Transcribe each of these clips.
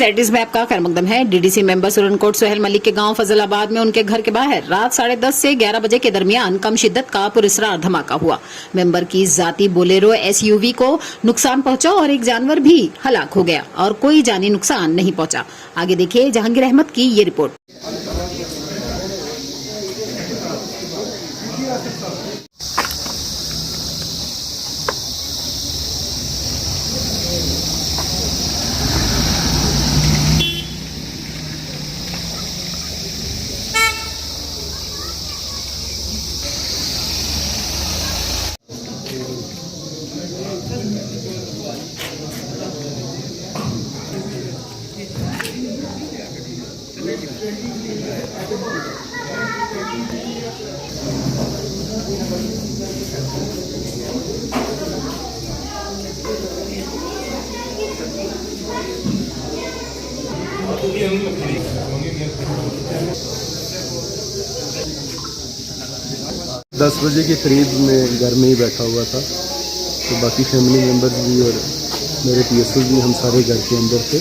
Aedes में आपका खैर मकदम है। डीडीसी मेंबर सुरनकोट सोहेल मलिक के गांव फजलाबाद में उनके घर के बाहर रात 10:30 से 11 बजे के दरमियान कम शिद्दत का पुरस्कार धमाका हुआ। मेंबर की जाती बोलेरो एसयूवी को नुकसान पहुंचा और एक जानवर भी हलाक हो गया और कोई जानी नुकसान नहीं पहुंचा। आगे देखिए जहांगीर अहमद की ये रिपोर्ट। 10 बजे के करीब मैं घर में ही बैठा हुआ था, तो बाकी फैमिली मेम्बर्स भी और मेरे पीएसओ भी हम सारे घर के अंदर थे।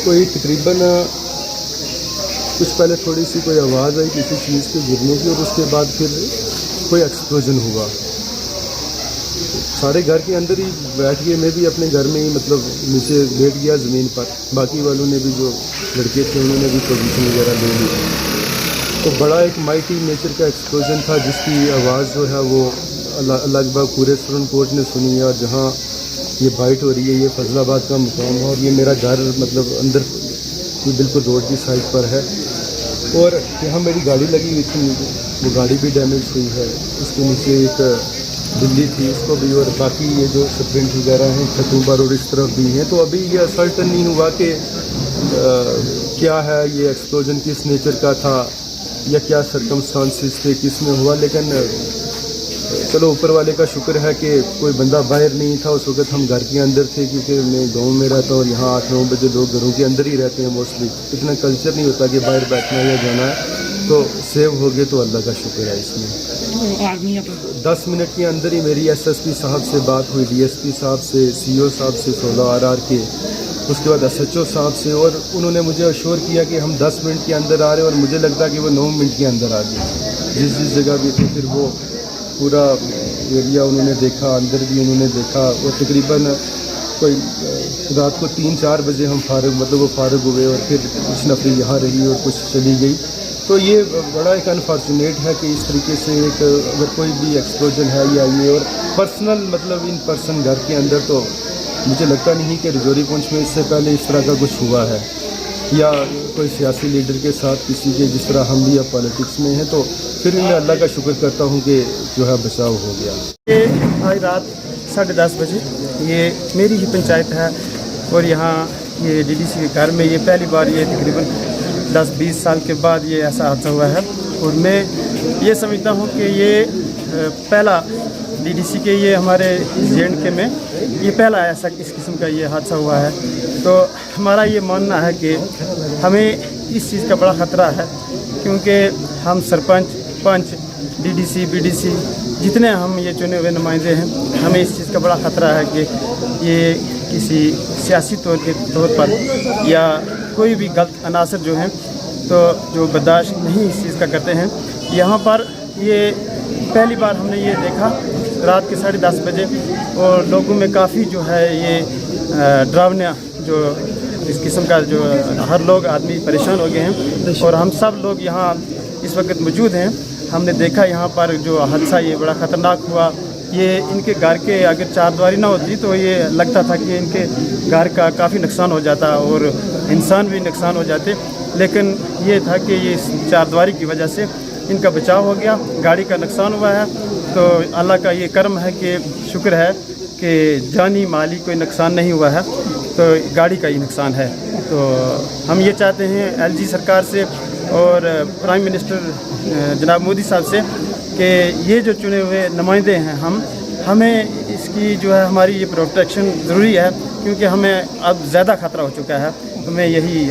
तो ये तकरीबन कुछ पहले थोड़ी सी कोई आवाज़ आई किसी चीज़ के गिरने की और उसके बाद फिर कोई एक्सप्लोजन हुआ। सारे घर के अंदर ही बैठ गए, मैं भी अपने घर में ही मतलब नीचे लेट गया ज़मीन पर। बाकी वालों ने भी जो लड़के थे उन्होंने भी पोजीशन वगैरह ले ली। तो बड़ा एक माइटी नेचर का एक्सप्लोजन था जिसकी आवाज़ जो है वो लगभग पूरे सुरनकोट ने सुनी है। और जहाँ ये बाइट हो रही है ये फजलाबाद का मुकाम है और ये मेरा घर मतलब अंदर बिल्कुल रोड की साइड पर है। और यहाँ मेरी गाड़ी लगी हुई थी, वो गाड़ी भी डैमेज हुई है। इसके नीचे एक बिल्ली थी, उसको भी, और बाकी ये जो स्प्रिंट वगैरह हैं खतूबा रोड इस तरफ भी हैं। तो अभी ये सर्टन नहीं हुआ कि क्या है ये एक्सप्लोजन किस नेचर का था या क्या सर्कमस्टांसिस थे, किस में हुआ। लेकिन चलो ऊपर वाले का शुक्र है कि कोई बंदा बाहर नहीं था उस वक्त। हम घर के अंदर थे क्योंकि मैं गांव में रहता हूँ, यहाँ 8-9 बजे लोग घरों के अंदर ही रहते हैं मोस्टली। इतना कल्चर नहीं होता कि बाहर बैठना या जाना है। तो सेव हो गए तो अल्लाह का शुक्र है। इसमें 10 मिनट के अंदर ही मेरी एसएसपी साहब से बात हुई, डीएसपी साहब से, सीओ साहब से 16 RR के, उसके बाद एसएचओ साहब से, और उन्होंने मुझे अश्योर किया कि हम 10 मिनट के अंदर आ रहे हैं। और मुझे लगता कि वो 9 मिनट के अंदर आ गए। जिस जगह भी थे फिर वो पूरा एरिया उन्होंने देखा, अंदर भी उन्होंने देखा। और तकरीबन कोई रात को 3-4 बजे हम वो फारग हुए और फिर कुछ नफरी यहाँ रही और कुछ चली गई। तो ये बड़ा एक अनफॉर्चुनेट है कि इस तरीके से एक अगर कोई भी एक्सप्लोजन है या ये, और पर्सनल मतलब इन पर्सन घर के अंदर, तो मुझे लगता नहीं कि रजौरी पुंछ में इससे पहले इस तरह का कुछ हुआ है या कोई सियासी लीडर के साथ किसी के, जिस तरह हम भी अब पॉलिटिक्स में हैं। तो फिर मैं अल्लाह का शुक्र करता हूँ कि जो है बचाव हो गया। ये आज रात 10:30 बजे ये मेरी ही पंचायत है और यहाँ ये डीडीसी के घर में ये पहली बार ये तकरीबन 10-20 साल के बाद ये ऐसा हादसा हुआ है। और मैं ये समझता हूँ कि ये पहला डीडीसी के ये हमारे J&K में ये पहला ऐसा इस किस्म का ये हादसा हुआ है। तो हमारा ये मानना है कि हमें इस चीज़ का बड़ा ख़तरा है, क्योंकि हम सरपंच, पंच, डीडीसी, बीडीसी जितने हम ये चुने हुए नुमाइंदे हैं, हमें इस चीज़ का बड़ा ख़तरा है कि ये किसी सियासी तौर पर या कोई भी गलत अनासर जो हैं तो जो बर्दाश्त नहीं इस चीज़ का करते हैं। यहाँ पर ये पहली बार हमने ये देखा रात के 10:30 बजे, और लोगों में काफ़ी जो है ये डरावना जो इस किस्म का जो हर लोग आदमी परेशान हो गए हैं। और हम सब लोग यहाँ इस वक्त मौजूद हैं। हमने देखा यहाँ पर जो हादसा ये बड़ा ख़तरनाक हुआ। ये इनके घर के अगर चारदीवारी ना होती तो ये लगता था कि इनके घर का काफ़ी नुकसान हो जाता और इंसान भी नुकसान हो जाते। लेकिन ये था कि ये चारदीवारी की वजह से इनका बचाव हो गया, गाड़ी का नुकसान हुआ है। तो अल्लाह का ये करम है कि शुक्र है कि जानी माली कोई नुकसान नहीं हुआ है, तो गाड़ी का ही नुकसान है। तो हम ये चाहते हैं LG सरकार से और प्राइम मिनिस्टर जनाब मोदी साहब से कि ये जो चुने हुए नुमाइंदे हैं हमें इसकी जो है हमारी ये प्रोटेक्शन ज़रूरी है, क्योंकि हमें अब ज़्यादा ख़तरा हो चुका है। तो मैं यही